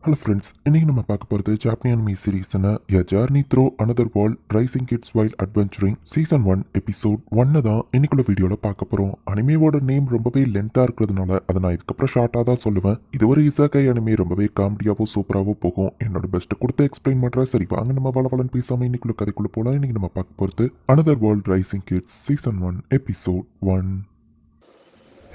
Hello friends, இன்னைக்கு நம்ம பார்க்க போகிறது ஜாப்பனி அனிமி சீரீஸ்னா a journey through another world raising kids while adventuring season 1 episode 1 தான் இன்னைக்குள்ள வீடியோவில் பார்க்க போகிறோம். அனிமேவோட நேம் ரொம்பவே லென்த்தாக இருக்கிறதுனால அதை நான் இதுக்கப்புறம் ஷார்ட்டாக தான் சொல்லுவேன். இதுவரை இசாக்கை அனிமே ரொம்பவே காமெடியாகவும் சூப்பராகவும் போகும். என்னோட பெஸ்ட் கொடுத்து எக்ஸ்பிளைன் பண்ணுறேன். சரி வாங்க நம்ம வளவலன் பேசாமல் இன்னைக்குள்ள கதைக்குள்ள போகலாம். இன்னைக்கு நம்ம பார்க்க போகிறது another world raising kids season 1 episode 1.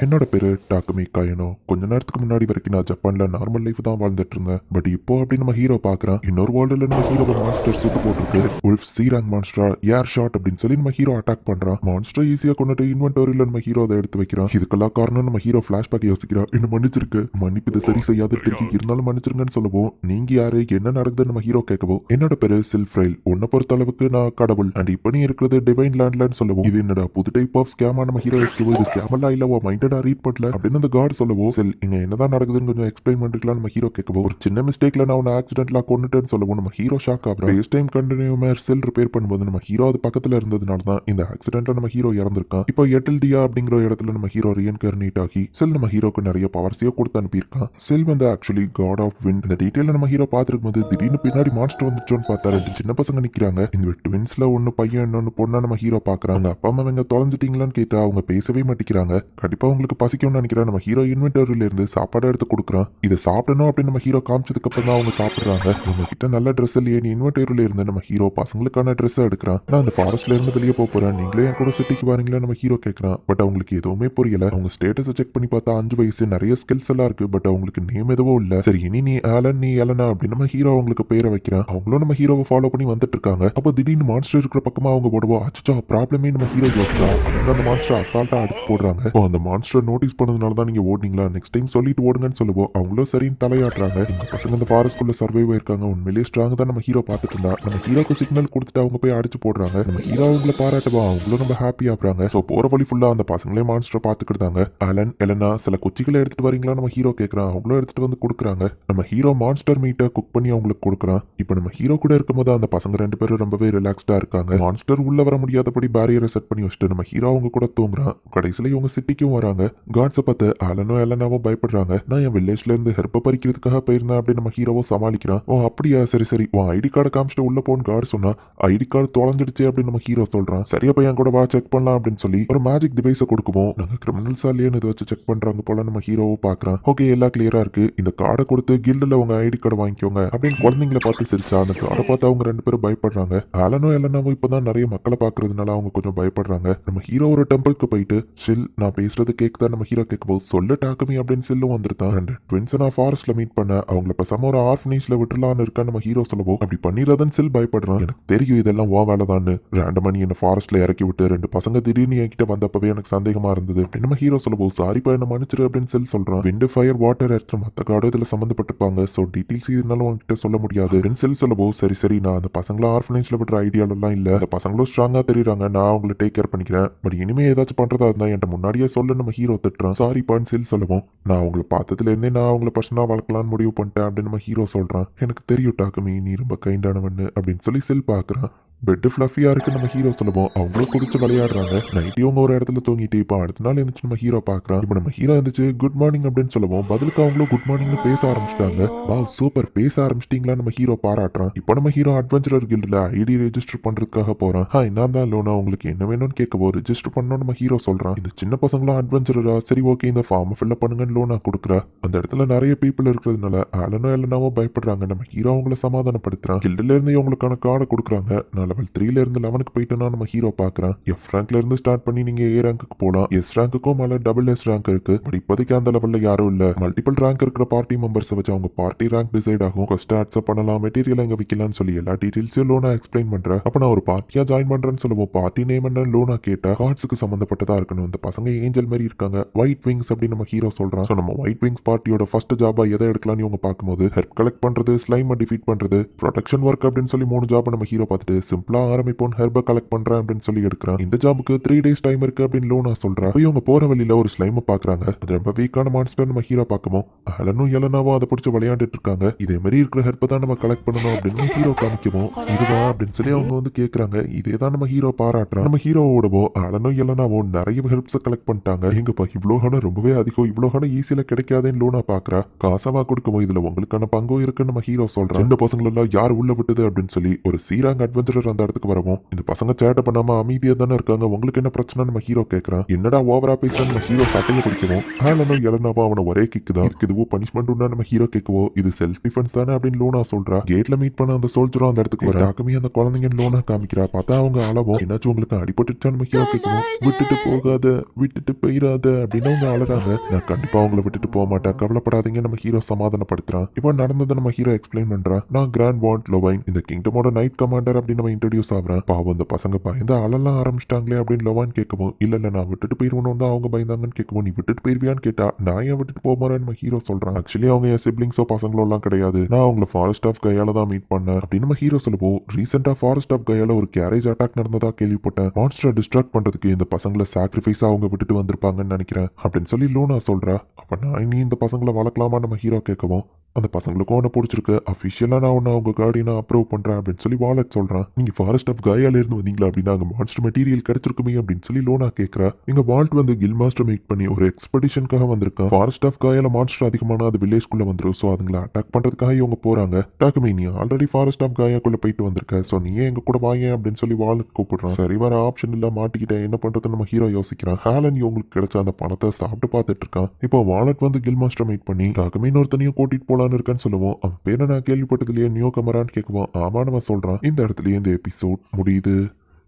என்னோட பேரு டாக்குமி காயனோ. கொஞ்ச நேரத்துக்கு முன்னாடி வரைக்கும் நான் ஜப்பான்ல நார்மல் லைஃப் தான் வாழ்ந்துட்டு இருந்தேன். பட் இப்போ அப்படி நம்ம ஹீரோ பாக்குறேன். இன்னொரு வேர்ல்டுல நம்ம ஹீரோட மாஸ்டர் சுத்து போட்டுருக்கு. உல்ஃப் சீராங் மான்ஸ்டரா ஏர் ஷாட் அப்படின்னு சொல்லி நம்ம ஹீரோ அட்டாக் பண்றான். மான்ஸ்டர் ஈஸியா கொண்டுட்டு இன்வென்டரியில நம்ம ஹீரோ அதை எடுத்து வைக்கிறான். இதுக்கெல்லாம் காரணம் நம்ம ஹீரோ பிளாஷ்பேக் யோசிக்கிறான். என்ன மன்னிச்சிருக்கு, மன்னிப்பு இது சரி செய்யாது இருக்கு, இருந்தாலும் மன்னிச்சிருங்கன்னு சொல்லுவோம். நீங்க யாரு, என்ன நடக்குதுன்னு நம்ம ஹீரோ கேட்கவும், என்னோட பேரு சில்ஃப்ரைல், உன்னை பொறுத்த அளவுக்கு நான் கடவுள் அண்ட் இப்ப நீ இருக்கிறது டிவைன் லேண்ட்லன்னு சொல்லுவோம். இது என்னடா புது டைப் ஆஃப் ஸ்கேமா நம்ம ஹீரோ எஸ்கேவோ, இது ஸ்கேமெல்லாம் இல்ல, உன் மைண்டடா ரீட் பண்ணல அப்படின்னு அந்த கார்டு சொல்லவோ, செல் இங்க என்னதான் நடக்குதுன்னு கொஞ்சம் எக்ஸ்பிளைன் பண்ணிருக்கலாம் நம்ம ஹீரோ கேட்கவோ, ஒரு சின்ன மிஸ்டேக்ல நான் உன்னை ஆக்சிடென்ட்ல கொண்டுட்டேன்னு சொல்லவும் நம்ம ஹீரோ ஷாக் ஆகுறோம். ஃபேஸ் டைம் கண்டினியூமர் செல் ரிப்பேர் பண்ணும்போது நம்ம ஹீரோ அது பக்கத்துல இருந்ததுனால தான் இந்த ஆக்சிடென்ட்ல நம்ம ஹீரோ இறந்திருக்கான். இப்போ எட்டல்டியா அப்படிங்கிற இடத்துல நம்ம ஹீரோ ரீஇன்கார்னேட் ஆகி செல் நம்ம ஹீரோக்கு நிறைய பவர்ஸையோ கொடுத்து அனுப்பியிருக்கான். செல் வந்து ஆக்சுவலி காட் ஆஃப் விண்ட். இந்த டீடைல நம்ம ஹீரோ பார்த்துருக்கும் போது திடீர்னு பின்னாடி மான்ஸ்டர் வந்துச்சோன்னு பார்த்தா ரெண்டு சின்ன பசங்க நிக்கிறாங்க. இந்த ட்வின்ஸ்ல ஒன்னு பையன் இன்னொன்னு பொண்ணா நம்ம ஹீரோ பாக்குறாங்க. அப்பா அம்மா அவங்க தொலைஞ்சிட்டீங்களான்னு கேட்டா அவங்க பேசவே மாட்டேங்கிறாங்க. கண்டிப்பா உங்களுக்கு பசிக்கும்னு நினைக்கிறேன். நம்ம ஹீரோ இன்வென்டரியில இருந்து சாப்பாடு எடுத்து கொடுக்குறான். இதை சாப்பிடணும் அப்படின்னு நம்ம ஹீரோ காமிச்சதுக்கு அப்புறம் தான் அவங்க சாப்பிடுறாங்க. உங்க கிட்ட நல்ல ட்ரெஸ் இல்லையே, நீ இன்வென்டரியில இருந்து நம்ம ஹீரோ பசங்களுக்கான ட்ரெஸ் எடுக்கிறான். நான் அந்த ஃபாரஸ்ட்ல இருந்து வெளியே போறேன், நீங்களே என் கூட சிட்டிக்கு வரீங்களா நம்ம ஹீரோ கேட்கறான். பட் அவங்களுக்கு எதுவுமே புரியல. அவங்க ஸ்டேட்டஸை செக் பண்ணி பார்த்தா 5 வயசு, நிறைய ஸ்கில்ஸ் எல்லாம் இருக்கு. பட் அவங்களுக்கு நேம் எதுவும் இல்ல. சரி இனி நீ ஆலன், நீ எலனா அப்படின்னு நம்ம ஹீரோ அவங்களுக்கு பேரை வைக்கிறான். அவங்களும் நம்ம ஹீரோவை ஃபாலோ பண்ணி வந்துட்டு இருக்காங்க. அப்போ திடீர்னு மான்ஸ்டர் இருக்கிற பக்கமா அவங்க போடுவோம். அச்சோ ப்ராப்ளமே நம்ம ஹீரோ யோசிச்சா அந்த மான்ஸ்டர் அசால்ட்டா அடிச்சு போடுறாங்க. அந்த மான்ஸ்டர் நோட்டீஸ் பண்ணதுனால தான் நீங்க ஓடுனீங்களா, நெக்ஸ்ட் டைம் சொல்லிட்டு ஓடுங்கன்னு சொல்லுவோம். அவங்களும் சரின்னு தலையாட்டுறாங்க. இந்த பசங்க அந்த ஃபாரஸ்ட்குள்ள சர்வைவ் ஆயிருக்காங்க. உண்மையிலேயே ஸ்ட்ராங் தான் நம்ம ஹீரோ பார்த்துட்டு இருந்தா. நம்ம ஹீரோக்கு சிக்னல் கொடுத்துட்டு அவங்க போய் அடிச்சு போடுறாங்க. நம்ம ஹீரோ அவங்கள பாராட்டுவா, அவங்களும் நம்ம ஹாப்பி ஆகுறாங்க. ஸோ போற வழி ஃபுல்லா அந்த பசங்களே மான்ஸ்டர் பார்த்துக்கிட்டாங்க. ஆலன், எலனா சில குச்சிகளை எடுத்துட்டு வரீங்களா நம்ம ஹீரோ கேட்கறான். அவங்களும் எடுத்துட்டு வந்து கொடுக்குறாங்க. நம்ம ஹீரோ மான்ஸ்டர் மீட்டை குக் பண்ணி அவங்களுக்கு கொடுக்குறான். இப்போ நம்ம ஹீரோ கூட இருக்கும்போது அந்த பசங்க 2 பேரும் ரொம்பவே ரிலாக்ஸ்டா இருக்காங்க. மான்ஸ்டர் உள்ள வர முடியாதபடி பேரியரை செட் பண்ணி வச்சுட்டு நம்ம ஹீரோ அவங்க கூட தூங்குறான். கடைசியில இவங்க சிட்டிக்கும் வராங்க. காட்ஸை பார்த்து ஆலனும் எலனாவும் பயப்படுறாங்க. நான் என் வில்லேஜ்ல இருந்து ஹெர்ப்பை பறிக்கிறதுக்காக போயிருந்தேன் அப்படின்னு நம்ம ஹீரோவை சமாளிக்கிறான். ஓ அப்படியா, சரி சரி உன் ஐடி கார்டை காமிச்சிட்டு உள்ள போன்னு கார்டு சொன்னா ஐடி கார்டு தொலைஞ்சிடுச்சு அப்படின்னு நம்ம ஹீரோ சொல்றான். சரியா பையன் கூட வா செக் பண்ணலாம் அப்படின்னு சொல்லி ஒரு மேஜிக் டிவைஸை கொடுக்குவோம். நாங்க கிரிமினல்ஸா இல்லையான்னு இதை வச்சு செக் பண்றாங்க போல நம்ம ஹீரோவை பாக்குறான். ஓகே எல்லாம் கிளியரா இருக்கு, இந்த கார்டை கொடுத்து கில்டுல உங்க ஐடி கார்டை வாங்கிக்கோங்க அப்படின்னு குழந்தைங்களை பார்த்து சிரிச்சா. அந்த கார்டை பார்த்து அவங்க 2 பேரும் பயப்படுறாங்க. ஆலனும் எல்லனாவும் இப்பதான் நிறைய மக்களை பாக்குறதுனால அவங்க கொஞ்சம் பயப்படுறாங்க. நம்ம ஹீரோ ஒரு டெம்பிளுக்கு போயிட்டு ஷில் நான் பேசுறது கேக்குதா நம்ம ஹீரோ கேட்கும்போது சொல்லு டாக்குமி அப்படின்னு சில்லும் வந்துருந்தான். 2 ட்வின்ஸை நான் ஃபாரஸ்ட்ல மீட் பண்ண, அவங்கள பேசாம ஒரு ஆர்ஃபனேஜ்ல விட்டுலான்னு இருக்கான்னு நம்ம ஹீரோ சொல்லவோ, அப்படி பண்ணிடாதன்னு சில் பயப்படுறான். எனக்கு தெரியும் இதெல்லாம் ஓ வேலைதான்னு. ரேண்டமா நீ என்ன ஃபாரஸ்ட்ல இறக்கி விட்டு 2 பசங்க திடீர்னு என்கிட்ட வந்தப்பவே எனக்கு சந்தேகமா இருந்தது அப்படின்னு நம்ம ஹீரோ சொல்லவோ, சாரிப்பா என்ன மன்னிச்சிரு அப்படின்னு சில் சொல்றான். விண்டு, ஃபயர், வாட்டர், எர்த் மற்ற கார்டு இதுல சம்பந்தப்பட்டிருப்பாங்க. ஸோ டீட்டெயில்ஸ் இதனால உங்ககிட்ட சொல்ல முடியாது அப்படின்னு சில் சொல்லவோ, சரி சரி நான் அந்த பசங்களை ஆர்ஃபனேஜ்ல விடுற ஐடியாலெல்லாம் இல்ல. அந்த பசங்களும் ஸ்ட்ராங்கா தெரியுறாங்க, நான் அவங்களை டேக் கேர் பண்ணிக்கிறேன். பட் இனிமே ஏதாச்சும் பண்றதா இருந்தா என்கிட்ட முன்னாடியே சொல்ல நம்ம ஹீரோ திட்டுறான். சாரிப்பான்னு சில் சொல்லவும், நான் அவங்களை பார்த்ததுல இருந்தே நான் அவங்கள பர்சனா வளர்க்கலான்னு முடிவு பண்ணிட்டேன் அப்படின்னு நம்ம ஹீரோ சொல்றான். எனக்கு தெரியும் டாக்குமி நீ ரொம்ப கைண்டானவன்னு அப்படின்னு சொல்லி சில் பாக்குறான். பெட் ஃபிளஃபியா இருக்கு நம்ம ஹீரோ சொல்லுவோம். அவங்களும் குடிச்சு விளையாடுறாங்க. நைட்டி அவங்க ஒரு இடத்துல தூங்கிட்டு இப்போ அடுத்த நாள் இருந்துச்சு நம்ம ஹீரோ பாக்குறான். இப்போ நம்ம ஹீரோ இருந்துச்சு குட் மார்னிங் அப்படின்னு சொல்லுவோம். பதிலுக்கு அவங்களும் குட் மார்னிங்னு பேச ஆரம்பிச்சிட்டாங்க. வா சூப்பர், பேச ஆரம்பிச்சிட்டீங்களா நம்ம ஹீரோ பாராட்டுறான். இப்போ நம்ம ஹீரோ அட்வென்ச்சரர் கில்ட்ல ஐடி ரெஜிஸ்டர் பண்றதுக்காக போறான். ஹாய் நான் தான் லோனா, உங்களுக்கு என்ன வேணும்னு கேட்கவோ ரெஜிஸ்டர் பண்ணணும் நம்ம ஹீரோ சொல்றான். இந்த சின்ன பசங்களும் அட்வென்ச்சரரா, சரி ஓகே இந்த ஃபார்ம் ஃபில்அப் பண்ணுங்கன்னு லோனா கொடுக்குறா. அந்த இடத்துல நிறைய பீப்புள் இருக்கிறதுனால ஆலனோ எல்லனாவோ பயப்படுறாங்க. நம்ம ஹீரோ அவங்கள சமாதானப்படுத்துறான். கில்டுல இருந்து இவங்களுக்கான கார்டை கொடுக்குறாங்க. நான் லெவல் 3ல இருந்து 11க்கு போயிட்டேன்னா நம்ம ஹீரோ பாக்குறான். எஃப் ரேங்க்ல இருந்து ஸ்டார்ட் பண்ணி நீங்க ஏ ரேங்க்கு போலாம். எஸ் ரேங்க்குக்கும் மேல டபுள் எஸ் ரேங்க் இருக்கு. பட் இப்போதைக்கு அந்த லெவல்ல யாரும் இல்ல. மல்டிபிள் ரேங்க் இருக்கிற பார்ட்டி மெம்பர்ஸ் வச்சு அவங்க பார்ட்டி ரேங்க் டிசைட் ஆகும். கொஸ்ட் ஆட்ஸ் பண்ணலாம், மெட்டீரியல் எங்க விற்கலாம்னு சொல்லி எல்லா டீடைல்ஸையும் லோனா எக்ஸ்பிளைன் பண்றேன். அப்ப நான் ஒரு பார்ட்டியா ஜாயின் பண்றேன்னு சொல்லுவோம். பார்ட்டி நேம் என்ன லோனா கேட்டா கார்ட்ஸுக்கு சம்பந்தப்பட்டதா இருக்கணும். இந்த பசங்க ஏஞ்சல் மாதிரி இருக்காங்க, ஒயிட் விங்ஸ் அப்படின்னு நம்ம ஹீரோ சொல்றான். ஸோ நம்ம ஒயிட் விங்ஸ் பார்ட்டியோட ஃபர்ஸ்ட் ஜாபா எதை எடுக்கலாம்னு இவங்க பார்க்கும்போது ஹெல்ப் கலெக்ட் பண்றது, ஸ்லைமை டிஃபீட் பண்றது, ப்ரொடெக்ஷன் ஒர்க் அப்படின்னு சொல்லி 3 ஜாப் நம்ம ஹீரோ பார்த்துட்டு சிம்பிளா ஆரம்பிப்போம், ஹெர்பை கலெக்ட் பண்றேன் அப்படின்னு சொல்லி எடுக்கிறான். இந்த ஜாபுக்கு 3 days டைம் இருக்கு அப்படின்னு லூனா சொல்றா. போய் அவங்க போற வழியில ஒரு ஸ்லைமை பாக்குறாங்க. அது ரொம்ப வீக்கான மான்ஸ்டர் நம்ம ஹீரோ பார்க்கவும் அலனும் எலனாவும் அதை பிடிச்சி விளையாண்டுட்டு இருக்காங்க. இதே மாதிரி இருக்கிற ஹெர்பை தான் நம்ம கலெக்ட் பண்ணணும் அப்படின்னு ஹீரோ காமிக்கவும் இதுவா அப்படின்னு சொல்லி அவங்க வந்து கேக்குறாங்க. இதே தான் நம்ம ஹீரோ பாராட்டுறான். நம்ம ஹீரோவோடவோ அலனும் எலனாவும் நிறைய ஹெர்ப்ஸை கலெக்ட் பண்ணிட்டாங்க. எங்கப்பா இவ்வளோ ஹானம் ரொம்பவே அதிகம், இவ்வளோ ஹானம் ஈஸியில கிடைக்காதுன்னு லூனா பாக்குறா. காசவா கொடுக்கவும் இதுல உங்களுக்கான பங்கும் இருக்குன்னு நம்ம ஹீரோ சொல்றான். இந்த பசங்களெல்லாம் யார் உள்ள விட்டது அப்படின்னு சொல்லி ஒரு சீராங் அட்வென்ச்சரர் அந்த இடத்துக்கு வரவும் இந்த பசங்க சேட்டை பண்ணாம அமைதியா தானே இருக்காங்க, உங்களுக்கு என்ன பிரச்சனை நம்ம ஹீரோ கேட்கறான். என்னடா ஓவரா பேசுறான்னு நம்ம ஹீரோ சட்டையை பிடிக்கவும் ஆலனும் எலனாவும் அவனை ஒரே கிக்கு தான் இருக்குதுவோ பனிஷ்மெண்ட் நம்ம ஹீரோ கேட்கவோ இது செல்ஃப் டிஃபென்ஸ் தானே அப்படின்னு லூனா சொல்றா. கேட்ல மீட் பண்ண அந்த சோல்ஜரும் அந்த இடத்துக்கு வர ஆக்கமே அந்த குழந்தைங்க லூனா காமிக்கிறா. பார்த்தா அவங்க அளவும் என்னாச்சும் உங்களுக்கு அடிபட்டுச்சா நம்ம ஹீரோ கேட்கணும். விட்டுட்டு போகாத, விட்டுட்டு போயிடாத அப்படின்னு அவங்க அழறாங்க. நான் கண்டிப்பா அவங்களை விட்டுட்டு போக மாட்டேன், கவலைப்படாதீங்க நம்ம ஹீரோ சமாதானப்படுத்துறான். இப்போ நடந்ததை நம்ம ஹீரோ எக்ஸ்பிளைன் பண்றான். நான் கிராண்ட் வாண்ட் லொவைன், இந்த கிங்டமோட நைட் கமாண்டர் அப்படின்னு நம்ம இன்ட்ரோடியூஸ் ஆகுறேன். பாவம் இந்த பசங்க பயந்து அழலாம் ஆரம்பிச்சிட்டாங்களே அப்படின்னு லொவான் கேட்கவும் இல்ல நான் விட்டுட்டு போயிருவணும் தான் அவங்க பயந்தாங்கன்னு கேட்கவும் நீ விட்டுட்டு போயிருவியான்னு கேட்டா நான் ஏன் விட்டுட்டு போக மாறேன்னு நம்ம ஹீரோ சொல்றான். ஆக்சுவலி அவங்க என் சிப்ளிங்ஸோ பசங்களோ எல்லாம் கிடையாது, நான் அவங்கள ஃபாரஸ்ட் ஆஃப் கையால தான் மீட் பண்ணேன் அப்படின்னு நம்ம ஹீரோ சொல்லுவோம். ரீசெண்டா ஃபாரஸ்ட் ஆஃப் கையால ஒரு கேரேஜ் அட்டாக் நடந்ததா கேள்விப்பட்டேன், மான்ஸ்டரை டிஸ்ட்ராக்ட் பண்றதுக்கு இந்த பசங்களை சாக்ரிஃபைஸா அவங்க விட்டுட்டு வந்திருப்பாங்கன்னு நினைக்கிறேன் அப்படின்னு சொல்லி லூனா சொல்றா. அப்ப நான் இனி இந்த பசங்களை வளர்க்கலாமா நம்ம ஹீரோ கேட்கவும் அந்த பசங்களுக்கும் ஒன்று பிடிச்சிருக்கு, அஃபிஷியலா நான் ஒன்று அவங்க கார்டியனா அப்ரூவ் பண்றேன் அப்படின்னு சொல்லி வாலட் சொல்றான். நீங்க ஃபாரஸ்ட் ஆஃப் காயால இருந்து வந்தீங்களா அப்படின்னா அங்க மான்ஸ்டர் மெட்டீரியல் கிடைச்சிருக்குமே அப்படின்னு சொல்லி லோனா கேட்கறா. இங்க வால்ட் வந்து கில் மாஸ்டர் மீட் பண்ணி ஒரு எக்ஸ்பெடிஷனுக்காக வந்திருக்கான். ஃபாரஸ்ட் ஆஃப் காயால மான்ஸ்டர் அதிகமான அது வில்லேஜ்குள்ள வந்துடும். ஸோ அதுங்களை அட்டாக் பண்றதுக்காக இவங்க போறாங்க. டாக்குமே நீ ஆல்ரெடி ஃபாரஸ்ட் ஆஃப் காயாக்குள்ள போயிட்டு வந்திருக்க, ஸோ நீயே எங்க கூட வாங்க அப்படின்னு சொல்லி வாலட் கூப்பிடுறான். சரி வர ஆப்ஷன் இல்ல மாட்டிக்கிட்டேன், என்ன பண்றது நம்ம ஹீரோ யோசிக்கிறான். ஹேலன் இவங்களுக்கு கிடைச்ச அந்த பணத்தை சாப்பிட்டு பார்த்துட்டு இருக்கான். இப்போ வாலட் வந்து கில் மாஸ்டர் மீட் பண்ணி டாக்குமே இன்னொருத்தனையும் கூட்டிட்டு போலான்னு இருக்கேன்னு சொல்லுவோம். அவன் பேரை நான் கேள்விப்பட்டதுலயே நியூ கமரான்னு கேட்குவோம். ஆமா நம்ம சொல்றான். இந்த இடத்துலயே இந்த எபிசோட் முடியுது.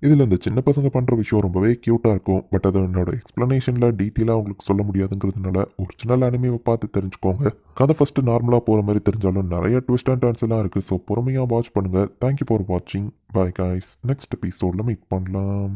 இதில் இந்த சின்ன பசங்க பண்ணுற விஷயம் ரொம்பவே க்யூட்டாக இருக்கும். பட் அது என்னோட எக்ஸ்ப்ளனேஷனில் டீட்டெயிலாக உங்களுக்கு சொல்ல முடியாதுங்கிறதுனால ஒரிஜினல் அனிமேவை பார்த்து தெரிஞ்சுக்கோங்க. கதை ஃபஸ்ட்டு நார்மலாக போகிற மாதிரி தெரிஞ்சாலும் நிறைய ட்விஸ்ட் அண்ட் டர்ன்ஸ் எல்லாம் இருக்குது. ஸோ பொறுமையாக வாட்ச் பண்ணுங்கள். தேங்க்யூ ஃபார் வாட்சிங். Bye guys. நெக்ஸ்ட் எபிசோடில் மீட் பண்ணலாம்.